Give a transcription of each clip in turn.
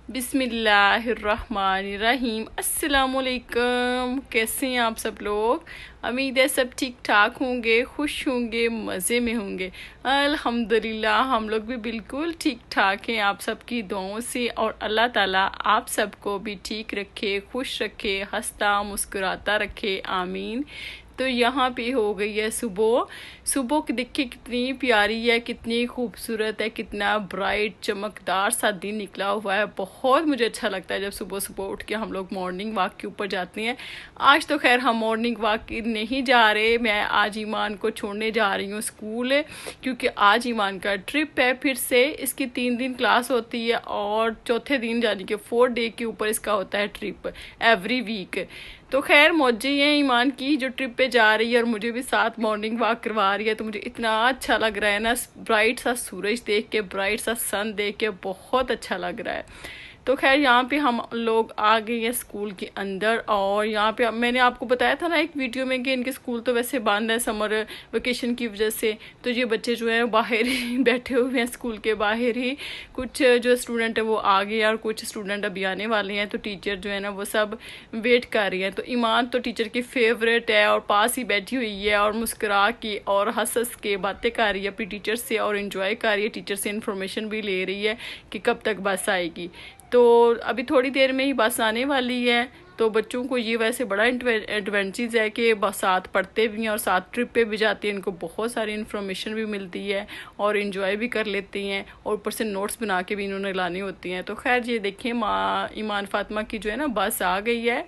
बिस्मिल्लाहिर्रहमानिर्रहीम। अस्सलामुअलैकुम। कैसे हैं आप सब लोग? उम्मीद है सब ठीक ठाक होंगे, खुश होंगे, मज़े में होंगे। अल्हम्दुलिल्लाह हम लोग भी बिल्कुल ठीक ठाक हैं आप सबकी दुआओं से। और अल्लाह ताला आप सबको भी ठीक रखे, खुश रखे, हंसता मुस्कुराता रखे, आमीन। तो यहाँ पे हो गई है सुबह। सुबह की देखिए कितनी प्यारी है, कितनी खूबसूरत है, कितना ब्राइट चमकदार सा दिन निकला हुआ है। बहुत मुझे अच्छा लगता है जब सुबह सुबह उठ के हम लोग मॉर्निंग वॉक के ऊपर जाते हैं। आज तो खैर हम मॉर्निंग वॉक नहीं जा रहे, मैं आज ईमान को छोड़ने जा रही हूँ स्कूल, क्योंकि आज ईमान का ट्रिप है। फिर से इसकी 3 दिन क्लास होती है और चौथे दिन यानी कि 4 डे के ऊपर इसका होता है ट्रिप एवरी वीक। तो खैर मौजी है ईमान की जो ट्रिप पे जा रही है और मुझे भी साथ मॉर्निंग वॉक करवा रही है। तो मुझे इतना अच्छा लग रहा है ना, ब्राइट सा सूरज देख के, ब्राइट सा सन देख के बहुत अच्छा लग रहा है। तो खैर यहाँ पे हम लोग आ गए हैं स्कूल के अंदर। और यहाँ पे मैंने आपको बताया था ना एक वीडियो में कि इनके स्कूल तो वैसे बंद है समर वेकेशन की वजह से। तो ये बच्चे जो हैं बाहर ही बैठे हुए हैं, स्कूल के बाहर ही। कुछ जो स्टूडेंट है वो आ गए और कुछ स्टूडेंट अभी आने वाले हैं। तो टीचर जो है ना वो सब वेट कर रही हैं। तो ईमान तो टीचर की फेवरेट है और पास ही बैठी हुई है और मुस्कुरा के और हंस हंस के बातें कर रही है अपनी टीचर से और इन्जॉय कर रही है। टीचर से इन्फॉर्मेशन भी ले रही है कि कब तक बस आएगी। तो अभी थोड़ी देर में ही बस आने वाली है। तो बच्चों को ये वैसे बड़ा एडवेंचर्स है कि बस साथ पढ़ते भी हैं और साथ ट्रिप पे भी जाते हैं। इनको बहुत सारी इन्फॉर्मेशन भी मिलती है और इन्जॉय भी कर लेती हैं और ऊपर से नोट्स बना के भी इन्होंने लानी होती हैं। तो खैर ये देखें माँ ईमान फातिमा की जो है ना बस आ गई है।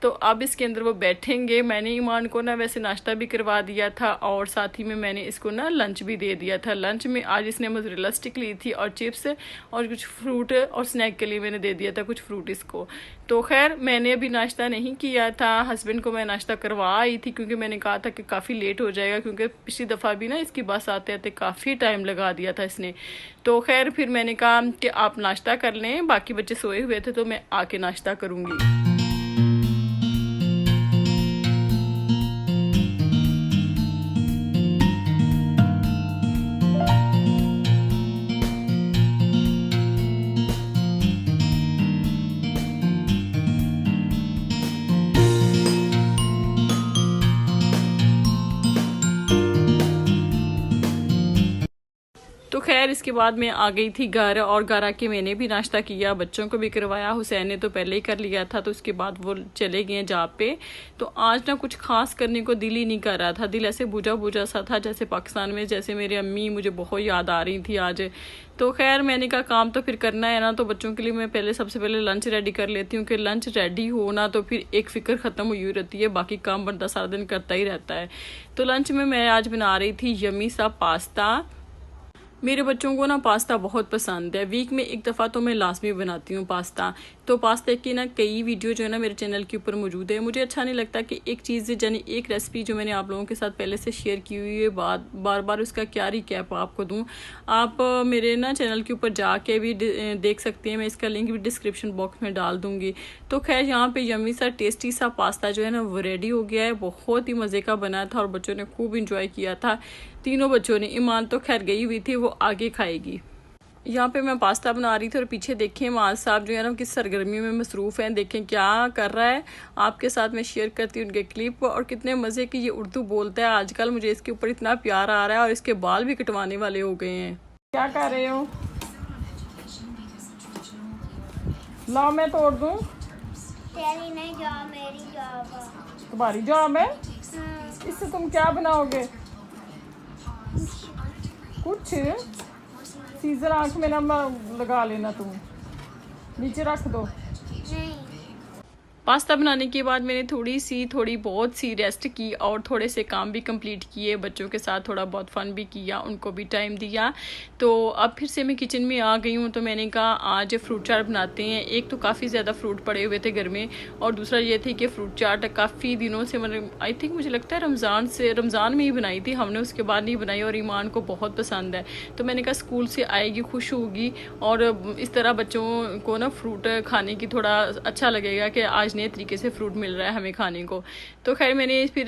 तो अब इसके अंदर वो बैठेंगे। मैंने ईमान को ना वैसे नाश्ता भी करवा दिया था और साथ ही में मैंने इसको ना लंच भी दे दिया था। लंच में आज इसने मोज़रेला स्टिक ली थी और चिप्स और कुछ फ्रूट, और स्नैक के लिए मैंने दे दिया था कुछ फ्रूट इसको। तो खैर मैंने अभी नाश्ता नहीं किया था, हस्बैंड को मैं नाश्ता करवा आई थी क्योंकि मैंने कहा था कि काफ़ी लेट हो जाएगा, क्योंकि पिछली दफ़ा भी ना इसकी बस आते आते काफ़ी टाइम लगा दिया था इसने। तो खैर फिर मैंने कहा कि आप नाश्ता कर लें, बाकी बच्चे सोए हुए थे तो मैं आके नाश्ता करूँगी। तो खैर इसके बाद मैं आ गई थी घर और घर आके मैंने भी नाश्ता किया, बच्चों को भी करवाया। हुसैन ने तो पहले ही कर लिया था, तो उसके बाद वो चले गए जॉब पे। तो आज ना कुछ खास करने को दिल ही नहीं कर रहा था, दिल ऐसे बुझा बुझा सा था जैसे पाकिस्तान में जैसे मेरी अम्मी मुझे बहुत याद आ रही थी आज। तो खैर मैंने कहा काम तो फिर करना है ना, तो बच्चों के लिए मैं पहले सबसे पहले लंच रेडी कर लेती हूँ कि लंच रेडी हो ना तो फिर एक फ़िक्र ख़त्म हुई रहती है, बाकी काम बंदा सारा दिन करता ही रहता है। तो लंच में मैं आज बना रही थी यमी सा पास्ता। मेरे बच्चों को ना पास्ता बहुत पसंद है, वीक में एक दफ़ा तो मैं लाजमी बनाती हूँ पास्ता। तो पास्ता की ना कई वीडियो जो है ना मेरे चैनल के ऊपर मौजूद है। मुझे अच्छा नहीं लगता कि एक चीज़ यानी एक रेसिपी जो मैंने आप लोगों के साथ पहले से शेयर की हुई है बार बार उसका क्या रिकैप आपको दूँ। आप मेरे ना चैनल के ऊपर जाके भी देख सकते हैं, मैं इसका लिंक भी डिस्क्रिप्शन बॉक्स में डाल दूँगी। तो खैर यहाँ पे यम्मी सा टेस्टी सा पास्ता जो है ना वो रेडी हो गया है, बहुत ही मज़े का बना था और बच्चों ने खूब इंजॉय किया था, तीनों बच्चों ने। ईमान तो खैर गई हुई थी, वो आगे खाएगी। यहाँ पे मैं पास्ता बना रही थी और पीछे देखें माज साहब जो है ना किस सरगर्मी में मसरूफ़ हैं, देखें क्या कर रहा है। आपके साथ मैं शेयर करती हूँ उनके क्लिप। और कितने मज़े की ये उर्दू बोलता है आजकल, मुझे इसके ऊपर इतना प्यार आ रहा है और इसके बाल भी कटवाने वाले हो गए हैं। क्या कर रहे हो? लाओ मैं तोड़ दूँ। तेरी नहीं जॉब, मेरी जॉब है। तुम्हारी जॉब है? इससे तुम क्या बनाओगे? कुछ सीजर आँख में ना लगा लेना, तुम नीचे रख दो। नहीं। पास्ता बनाने के बाद मैंने थोड़ी बहुत सी रेस्ट की और थोड़े से काम भी कंप्लीट किए, बच्चों के साथ थोड़ा बहुत फ़न भी किया, उनको भी टाइम दिया। तो अब फिर से मैं किचन में आ गई हूँ। तो मैंने कहा आज फ्रूट चाट बनाते हैं। एक तो काफ़ी ज़्यादा फ्रूट पड़े हुए थे घर में, और दूसरा ये थी कि फ्रूट चाट काफ़ी दिनों से, मतलब आई थिंक मुझे लगता है रमज़ान में ही बनाई थी हमने, उसके बाद नहीं बनाई, और ईमान को बहुत पसंद है। तो मैंने कहा स्कूल से आएगी, खुश होगी, और इस तरह बच्चों को ना फ्रूट खाने की थोड़ा अच्छा लगेगा कि आज नए तरीके से फ्रूट मिल रहा है हमें खाने को। तो खैर मैंने फिर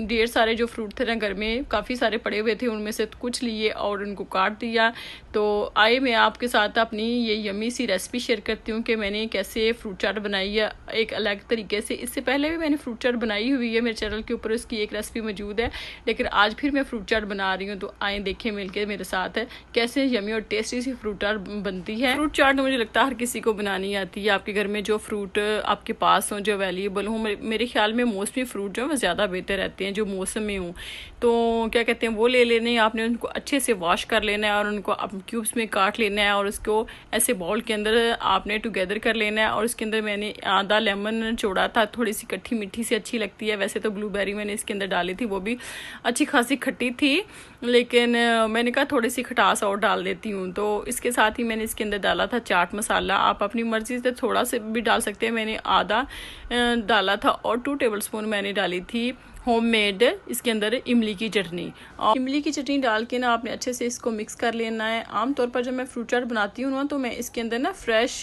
ढेर सारे जो फ्रूट थे ना घर में, काफ़ी सारे पड़े हुए थे, उनमें से कुछ लिए और उनको काट दिया। तो आए मैं आपके साथ अपनी ये यम्मी सी रेसिपी शेयर करती हूँ कि मैंने कैसे फ्रूट चाट बनाई है एक अलग तरीके से। इससे पहले भी मैंने फ्रूट चाट बनाई हुई है मेरे चैनल के ऊपर, उसकी एक रेसिपी मौजूद है, लेकिन आज फिर मैं फ्रूट चाट बना रही हूँ। तो आए देखें मिलके मेरे साथ है कैसे यम्मी और टेस्टी सी फ्रूट चाट बनती है। फ्रूट चाट तो मुझे लगता है हर किसी को बनानी आती है। आपके घर में जो फ्रूट आपके पास हो, जो अवेलेबल हो, मेरे ख्याल में मोस्टली फ्रूट जो है वो ज़्यादा बेहतर रहते हैं जो मौसम में हो। तो क्या कहते हैं, वो ले लेने, आपने उनको अच्छे से वॉश कर लेना है और उनको क्यूब्स में काट लेना है, और उसको ऐसे बाउल के अंदर आपने टुगेदर कर लेना है। और उसके अंदर मैंने आधा लेमन छोड़ा था, थोड़ी सी खट्टी मीठी सी अच्छी लगती है। वैसे तो ब्लूबेरी मैंने इसके अंदर डाली थी, वो भी अच्छी खासी खट्टी थी, लेकिन मैंने कहा थोड़ी सी खटास और डाल देती हूँ। तो इसके साथ ही मैंने इसके अंदर डाला था चाट मसाला, आप अपनी मर्ज़ी से थोड़ा से भी डाल सकते हैं, मैंने आधा डाला था। और 2 टेबलस्पून मैंने डाली थी होममेड इसके अंदर इमली की चटनी। और इमली की चटनी डाल के ना आपने अच्छे से इसको मिक्स कर लेना है। आमतौर पर जब मैं फ्रूट चाट बनाती हूँ ना, तो मैं इसके अंदर ना फ्रेश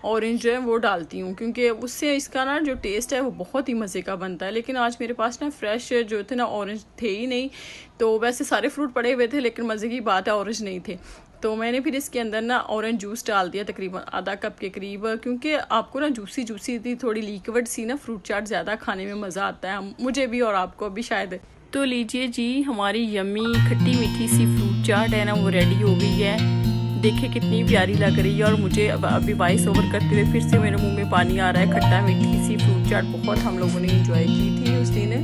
ऑरेंज जो है वो डालती हूँ, क्योंकि उससे इसका ना जो टेस्ट है वो बहुत ही मज़े का बनता है। लेकिन आज मेरे पास ना फ्रेश जो थे ना ऑरेंज थे ही नहीं। तो वैसे सारे फ्रूट पड़े हुए थे, लेकिन मज़े की बात है ऑरेंज नहीं थे। तो मैंने फिर इसके अंदर ना ऑरेंज जूस डाल दिया, तकरीबन आधा कप के करीब, क्योंकि आपको ना जूसी थी, थोड़ी लिक्विड सी ना फ्रूट चाट ज़्यादा खाने में मज़ा आता है, मुझे भी और आपको भी शायद। तो लीजिए जी, हमारी यम्मी खट्टी मीठी सी फ्रूट चाट है ना वो रेडी हो गई है। देखिए कितनी प्यारी लग रही है, और मुझे अभी वॉइस ओवर करते हुए फिर से मेरे मुंह में पानी आ रहा है। खट्टा मीठी सी फ्रूट चाट बहुत हम लोगों ने इंजॉय की थी उस दिन।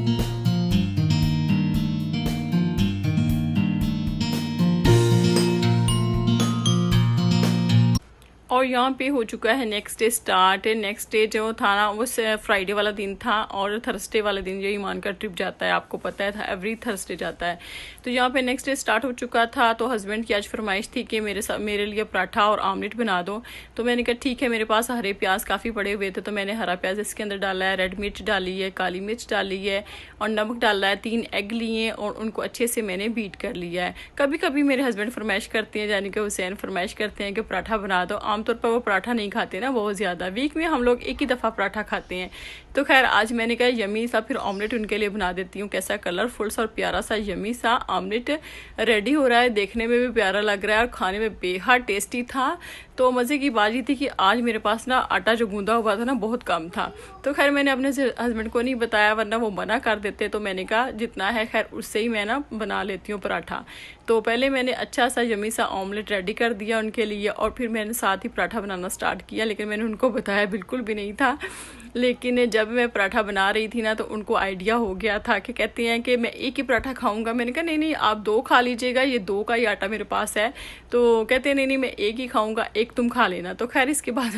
और यहाँ पे हो चुका है next day start. Next day जो था ना वो फ्राइडे वाला दिन था, और थर्सडे वाला दिन जो ईमान का ट्रिप जाता है, आपको पता है एवरी थर्सडे जाता है। तो यहाँ पे नेक्स्ट डे स्टार्ट हो चुका था। तो हस्बैंड की आज फरमाइश थी कि मेरे लिए पराठा और आमलेट बना दो। तो मैंने कहा ठीक है, मेरे पास हरे प्याज काफ़ी पड़े हुए थे, तो मैंने हरा प्याज इसके अंदर डाला है, रेड मिर्च डाली है, काली मिर्च डाली है, और नमक डाला है। 3 एग लिए और उनको अच्छे से मैंने बीट कर लिया है। कभी कभी मेरे हस्बैंड फरमाइश करते हैं, यानी कि हुसैन फरमाइश करते हैं कि पराठा बना दो। आमतौर पर वो पराठा नहीं खाते ना बहुत ज़्यादा, वीक में हम लोग एक ही दफ़ा पराठा खाते हैं। तो खैर आज मैंने कहा यम्मी सा फिर ऑमलेट उनके लिए बना देती हूँ। कैसा कलरफुल सा और प्यारा सा यम्मी सा ऑमलेट रेडी हो रहा है, देखने में भी प्यारा लग रहा है और खाने में बेहद टेस्टी था। तो मज़े की बात ये थी कि आज मेरे पास ना आटा जो गूंदा हुआ था ना बहुत कम था। तो खैर मैंने अपने हस्बैंड को नहीं बताया, वरना वो मना कर देते। तो मैंने कहा जितना है खैर उससे ही मैं ना बना लेती हूँ पराठा। तो पहले मैंने अच्छा सा यम्मी सा ऑमलेट रेडी कर दिया उनके लिए, और फिर मैंने साथ ही पराठा बनाना स्टार्ट किया। लेकिन मैंने उनको बताया बिल्कुल भी नहीं था। लेकिन जब मैं पराठा बना रही थी ना, तो उनको आइडिया हो गया था कि कहते हैं कि मैं एक ही पराठा खाऊंगा। मैंने कहा नहीं आप 2 खा लीजिएगा, ये 2 का ही आटा मेरे पास है। तो कहते हैं नहीं मैं एक ही खाऊंगा, एक तुम खा लेना। तो खैर इसके बाद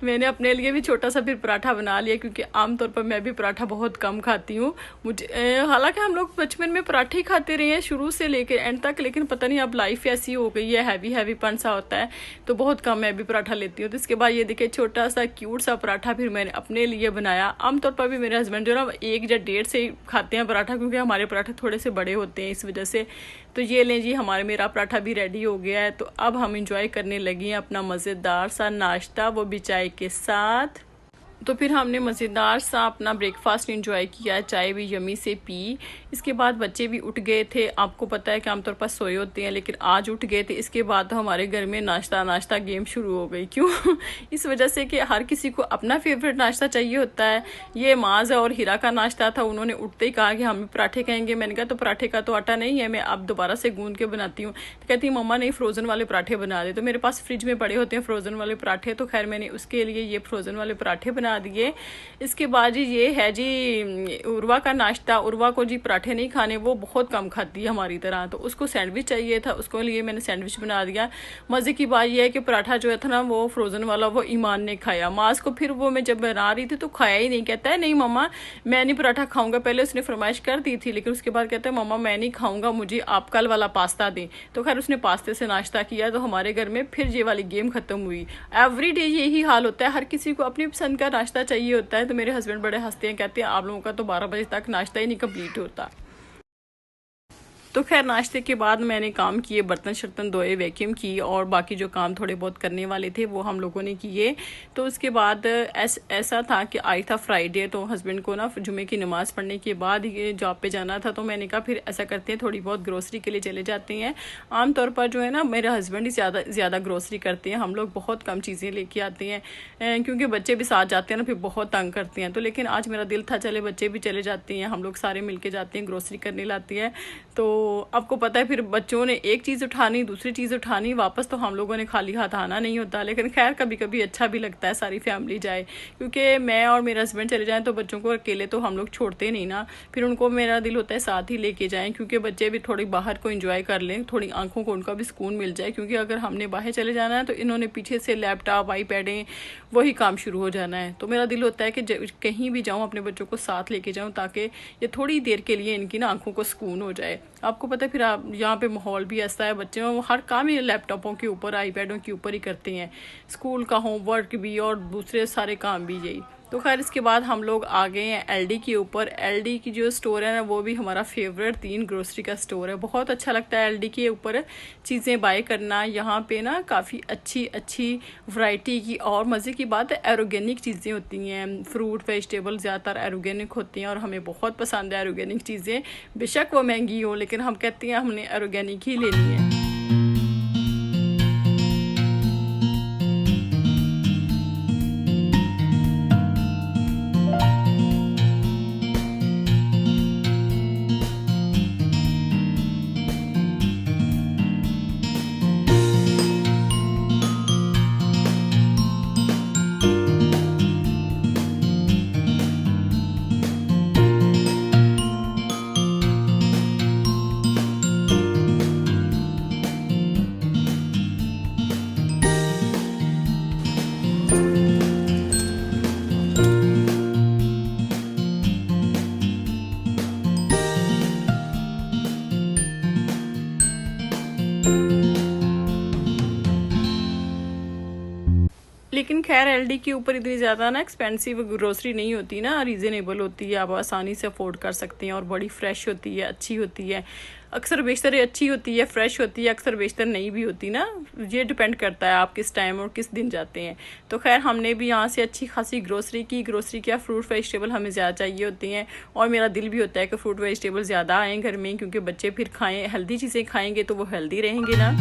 मैंने अपने लिए भी छोटा सा फिर पराठा बना लिया, क्योंकि आमतौर पर मैं भी पराठा बहुत कम खाती हूँ। मुझे हालांकि हम लोग बचपन में पराठे ही खाते रहे हैं शुरू से लेकर एंड तक, लेकिन पता नहीं अब लाइफ ऐसी हो गई है, हैवी पन सा होता है, तो बहुत कम मैं भी पराठा लेती हूँ। तो इसके बाद ये देखिए छोटा सा क्यूट सा पराठा फिर मैंने अपने लिए बनाया। आमतौर पर भी मेरे हस्बैंड जो ना 1 या 1.5 से खाते हैं पराठा, क्योंकि हमारे पराठे थोड़े से बड़े होते हैं इस वजह से। तो ये लें जी, मेरा पराठा भी रेडी हो गया है। तो अब हम इंजॉय करने लगी हैं अपना मज़ेदार सा नाश्ता, वो भी चाय के साथ। तो फिर हमने मज़ेदार सा अपना ब्रेकफास्ट इंजॉय किया, चाय भी यम्मी से पी। इसके बाद बच्चे भी उठ गए थे। आपको पता है कि आमतौर पर सोए होते हैं, लेकिन आज उठ गए थे। इसके बाद तो हमारे घर में नाश्ता गेम शुरू हो गई। क्यों? इस वजह से कि हर किसी को अपना फेवरेट नाश्ता चाहिए होता है। ये माज और हीरा का नाश्ता था, उन्होंने उठते ही कहा कि हम पराठे खाएंगे। मैंने कहा तो पराठे का तो आटा नहीं है, मैं अब दोबारा से गूंद के बनाती हूँ। तो कहती मम्मा नहीं फ्रोज़न वाले पराठे बना दे। तो मेरे पास फ्रिज में पड़े होते हैं फ्रोज़न वाले पराठे, तो खैर मैंने उसके लिए ये फ्रोज़न वाले पराठे बना बना दिए। इसके बाद जी ये है जी उर्वा का नाश्ता। उर्वा को जी पराठे नहीं खाने, वो बहुत कम खाती है हमारी तरह, तो उसको सैंडविच चाहिए था, उसको लिए मैंने सैंडविच बना दिया। मज़े की बात यह है कि पराठा जो है था ना वो फ्रोज़न वाला, वो ईमान ने खाया। मास को फिर वो मैं जब बना रही थी तो खाया ही नहीं, कहता है नहीं मम्मा मैं नहीं पराठा खाऊंगा। पहले उसने फरमाइश कर दी थी, लेकिन उसके बाद कहता है मम्मा मैं नहीं खाऊंगा, मुझे आप कल वाला पास्ता दें। तो खैर उसने पास्ते से नाश्ता किया, तो हमारे घर में फिर ये वाली गेम ख़त्म हुई। एवरी डे यही हाल होता है, हर किसी को अपनी पसंद का नाश्ता चाहिए होता है। तो मेरे हस्बैंड बड़े हंसते हैं, कहते हैं आप लोगों का तो 12 बजे तक नाश्ता ही नहीं कंप्लीट होता। तो खैर नाश्ते के बाद मैंने काम किए, बर्तन शर्तन धोए, वैक्यूम की, और बाकी जो काम थोड़े बहुत करने वाले थे वो हम लोगों ने किए। तो उसके बाद ऐसा था कि आज था फ्राइडे, तो हस्बैंड को ना जुमे की नमाज़ पढ़ने के बाद ये जॉब पे जाना था। तो मैंने कहा फिर ऐसा करते हैं थोड़ी बहुत ग्रोसरी के लिए चले जाते हैं। आमतौर पर जो है ना मेरे हस्बैंड ही ज़्यादा ग्रोसरी करते हैं, हम लोग बहुत कम चीज़ें लेके आते हैं क्योंकि बच्चे भी साथ जाते हैं ना, फिर बहुत तंग करते हैं। तो लेकिन आज मेरा दिल था चले बच्चे भी चले जाते हैं, हम लोग सारे मिल के जाते हैं, ग्रोसरी करने लाते हैं। तो आपको पता है फिर बच्चों ने एक चीज़ उठानी, दूसरी चीज़ उठानी, वापस तो हम लोगों ने खाली हाथ आना नहीं होता। लेकिन खैर कभी कभी अच्छा भी लगता है सारी फैमिली जाए, क्योंकि मैं और मेरा हस्बैंड चले जाएं तो बच्चों को अकेले तो हम लोग छोड़ते नहीं ना, फिर उनको मेरा दिल होता है साथ ही लेके जाएं, क्योंकि बच्चे भी थोड़ी बाहर को एंजॉय कर लें, थोड़ी आंखों को उनका भी सुकून मिल जाए। क्योंकि अगर हमने बाहर चले जाना है तो इन्होंने पीछे से लैपटॉप आईपैडें वही काम शुरू हो जाना है। तो मेरा दिल होता है कि कहीं भी जाऊँ अपने बच्चों को साथ लेके जाऊँ, ताकि ये थोड़ी देर के लिए इनकी ना आंखों को सुकून हो जाए। आपको पता है फिर आप यहाँ पे माहौल भी ऐसा है, बच्चे हर काम ही लैपटॉपों के ऊपर आईपैडों के ऊपर ही करते हैं, स्कूल का होमवर्क भी और दूसरे सारे काम भी यही। तो खैर इसके बाद हम लोग आ गए हैं एलडी के ऊपर। एलडी की जो स्टोर है ना वो भी हमारा फेवरेट 3 ग्रोसरी का स्टोर है, बहुत अच्छा लगता है एलडी के ऊपर चीज़ें बाय करना। यहाँ पे ना काफ़ी अच्छी वैरायटी की, और मज़े की बात है ऑर्गेनिक चीज़ें होती हैं, फ्रूट वेजिटेबल ज़्यादातर ऑर्गेनिक होती हैं और हमें बहुत पसंद है ऑर्गेनिक चीज़ें। बेशक वो महंगी हो, लेकिन हम कहते हैं हमने ऑर्गेनिक ही लेनी है। लेकिन खैर एलडी के ऊपर इतनी ज़्यादा ना एक्सपेंसिव ग्रोसरी नहीं होती ना, रीज़नेबल होती है, आप आसानी से अफोर्ड कर सकते हैं और बड़ी फ्रेश होती है, अच्छी होती है। अक्सर बेशतर अच्छी होती है, फ्रेश होती है, अक्सर बेशतर नहीं भी होती ना, ये डिपेंड करता है आप किस टाइम और किस दिन जाते हैं। तो खैर हमने भी यहाँ से अच्छी खासी ग्रोसरी की। ग्रोसरी क्या, फ्रूट वेजिटेबल हमें ज़्यादा चाहिए होती हैं, और मेरा दिल भी होता है कि फ्रूट वेजिटेबल ज़्यादा आएँ घर में, क्योंकि बच्चे फिर खाएँ, हेल्दी चीज़ें खाएँगे तो वो हेल्दी रहेंगे ना।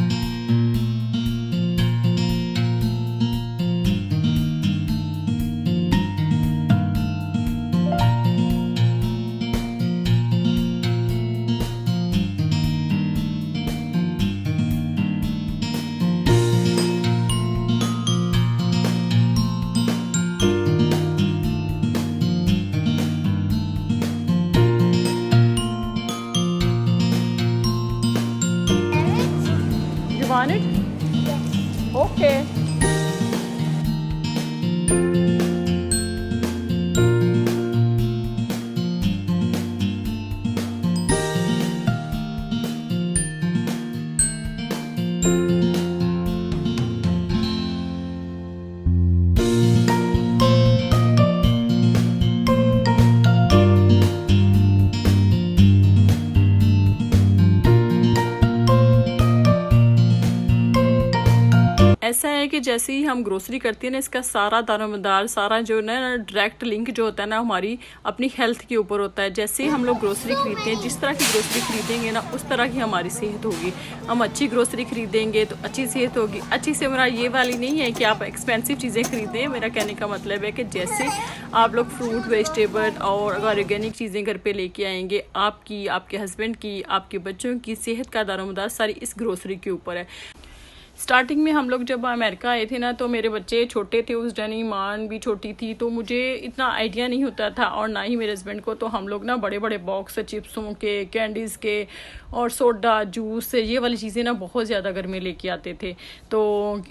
You want it? Yes. Okay. ऐसा है कि जैसे ही हम ग्रोसरी करते हैं ना, इसका सारा दारोमदार, सारा जो ना डायरेक्ट लिंक जो होता है ना हमारी अपनी हेल्थ के ऊपर होता है। जैसे ही हम लोग ग्रोसरी खरीदते हैं, जिस तरह की ग्रोसरी खरीदेंगे ना उस तरह की हमारी सेहत होगी। हम अच्छी ग्रोसरी खरीदेंगे तो अच्छी सेहत होगी। अच्छी से मेरा ये वाली नहीं है कि आप एक्सपेंसिव चीज़ें खरीदें, मेरा कहने का मतलब है कि जैसे आप लोग फ्रूट वेजिटेबल और ऑर्गेनिक चीज़ें घर पे लेके आएंगे, आपकी, आपके हस्बैंड की, आपके बच्चों की सेहत का दारोमदार सारी इस ग्रोसरी के ऊपर है। स्टार्टिंग में हम लोग जब अमेरिका आए थे ना, तो मेरे बच्चे छोटे थे उस टाइम, ईमान भी छोटी थी, तो मुझे इतना आइडिया नहीं होता था और ना ही मेरे हस्बैंड को। तो हम लोग ना बड़े बड़े बॉक्स चिप्सों के, कैंडीज़ के और सोडा, जूस, ये वाली चीज़ें ना बहुत ज़्यादा घर में लेके आते थे। तो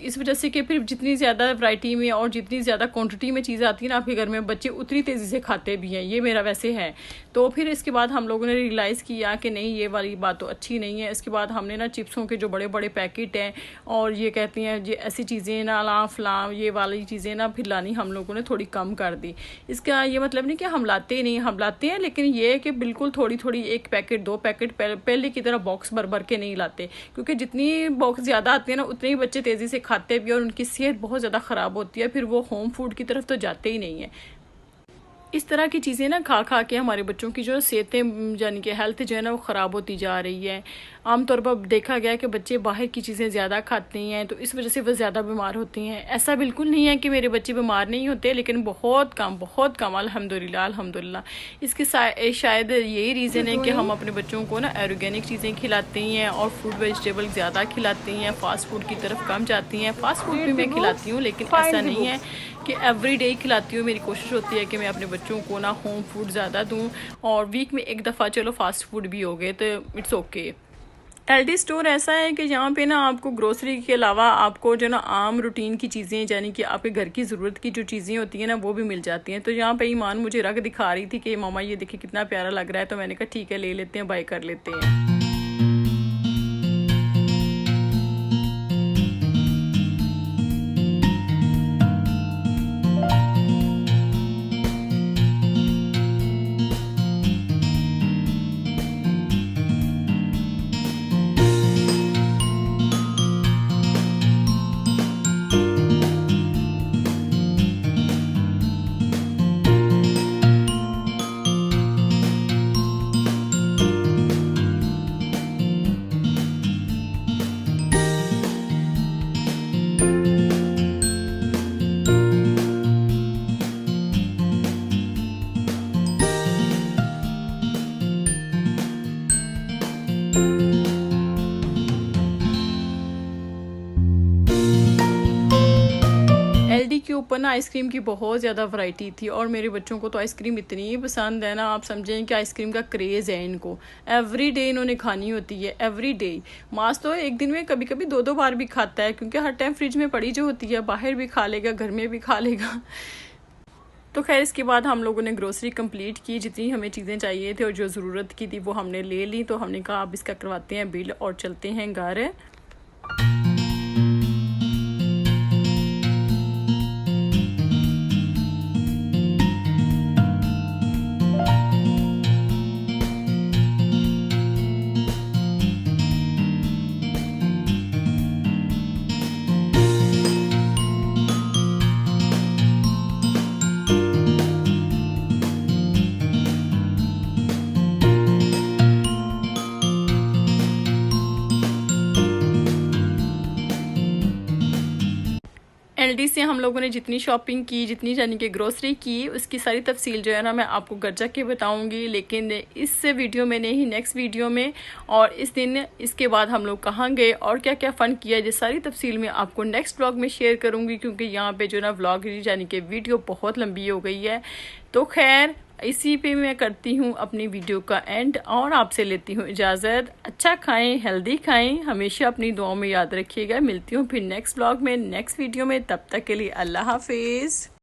इस वजह से कि फिर जितनी ज़्यादा वैरायटी में और जितनी ज़्यादा क्वांटिटी में चीज़ आती है ना आपके घर में, बच्चे उतनी तेज़ी से खाते भी हैं। ये मेरा वैसे है। तो फिर इसके बाद हम लोगों ने रियलाइज़ किया कि नहीं, ये वाली बात तो अच्छी नहीं है। इसके बाद हमने ना चिप्सों के जो बड़े बड़े पैकेट हैं और ये कहती हैं ये ऐसी चीज़ें ना, अलाम फलाम, ये वाली चीज़ें ना फिर लानी हम लोगों ने थोड़ी कम कर दी। इसका ये मतलब नहीं कि हम लाते ही नहीं, हम लाते हैं, लेकिन ये है कि बिल्कुल थोड़ी थोड़ी, 1 पैकेट 2 पैकेट, पहले की तरह बॉक्स भर भर के नहीं लाते, क्योंकि जितनी बॉक्स ज़्यादा आती है ना उतने ही बच्चे तेज़ी से खाते भी और उनकी सेहत बहुत ज़्यादा ख़राब होती है, फिर वो होम फूड की तरफ तो जाते ही नहीं है। इस तरह की चीज़ें ना खा खा के हमारे बच्चों की जो सेहतें, यानी कि हेल्थ जो है ना वो ख़राब होती जा रही है। आमतौर पर देखा गया है कि बच्चे बाहर की चीज़ें ज़्यादा खाते हैं, तो इस वजह से वो ज़्यादा बीमार होती हैं। ऐसा बिल्कुल नहीं है कि मेरे बच्चे बीमार नहीं होते, लेकिन बहुत कम अल्हम्दुलिल्लाह अल्हम्दुलिल्लाह। इसके शायद यही रीज़न है कि हम अपने बच्चों को ना ऑर्गेनिक चीज़ें खिलाती हैं और फ्रूट वेजिटेबल ज़्यादा खिलाती हैं, फ़ास्ट फूड की तरफ कम जाती हैं। फ़ास्ट फूड भी मैं खिलाती हूँ, लेकिन ऐसा नहीं है कि एवरी डे खिलाती हूँ। मेरी कोशिश होती है कि मैं अपने बच्चों को ना होम फूड ज़्यादा दूँ, और वीक में एक दफ़ा चलो फ़ास्ट फूड भी हो गए तो इट्स ओके। एलडी स्टोर ऐसा है कि यहाँ पे ना आपको ग्रोसरी के अलावा आपको जो ना आम रूटीन की चीज़ें, यानी कि आपके घर की ज़रूरत की जो चीज़ें होती हैं ना वो भी मिल जाती हैं। तो यहाँ पे ईमान मुझे रग दिखा रही थी कि मामा ये देखिए कितना प्यारा लग रहा है, तो मैंने कहा ठीक है ले लेते हैं, बाय कर लेते हैं। एलडी के ऊपर ना आइसक्रीम की बहुत ज़्यादा वैरायटी थी, और मेरे बच्चों को तो आइसक्रीम इतनी पसंद है ना, आप समझें कि आइसक्रीम का क्रेज़ है इनको। एवरी डे इन्होंने खानी होती है, एवरी डे। मास तो एक दिन में कभी कभी 2-2 बार भी खाता है, क्योंकि हर टाइम फ्रिज में पड़ी जो होती है, बाहर भी खा लेगा, घर में भी खा लेगा। तो खैर इसके बाद हम लोगों ने ग्रोसरी कंप्लीट की, जितनी हमें चीज़ें चाहिए थी और जो ज़रूरत की थी वो हमने ले ली। तो हमने कहा अब इसका करवाते हैं बिल और चलते हैं घर। एलडी से हम लोगों ने जितनी शॉपिंग की, जितनी यानी कि ग्रोसरी की, उसकी सारी तफसील जो है ना मैं आपको घर जाके बताऊंगी, लेकिन इस वीडियो में नहीं, नेक्स्ट वीडियो में। और इस दिन इसके बाद हम लोग कहाँ गए और क्या क्या फ़न किया, ये सारी तफसील मैं आपको नेक्स्ट व्लॉग में शेयर करूँगी, क्योंकि यहाँ पे जो ना व्लॉग यानी कि वीडियो बहुत लंबी हो गई है। तो खैर इसी पे मैं करती हूँ अपनी वीडियो का एंड और आपसे लेती हूँ इजाज़त। अच्छा खाएं, हेल्दी खाएं, हमेशा अपनी दुआओं में याद रखिएगा। मिलती हूँ फिर नेक्स्ट व्लॉग में, नेक्स्ट वीडियो में। तब तक के लिए अल्लाह हाफिज़।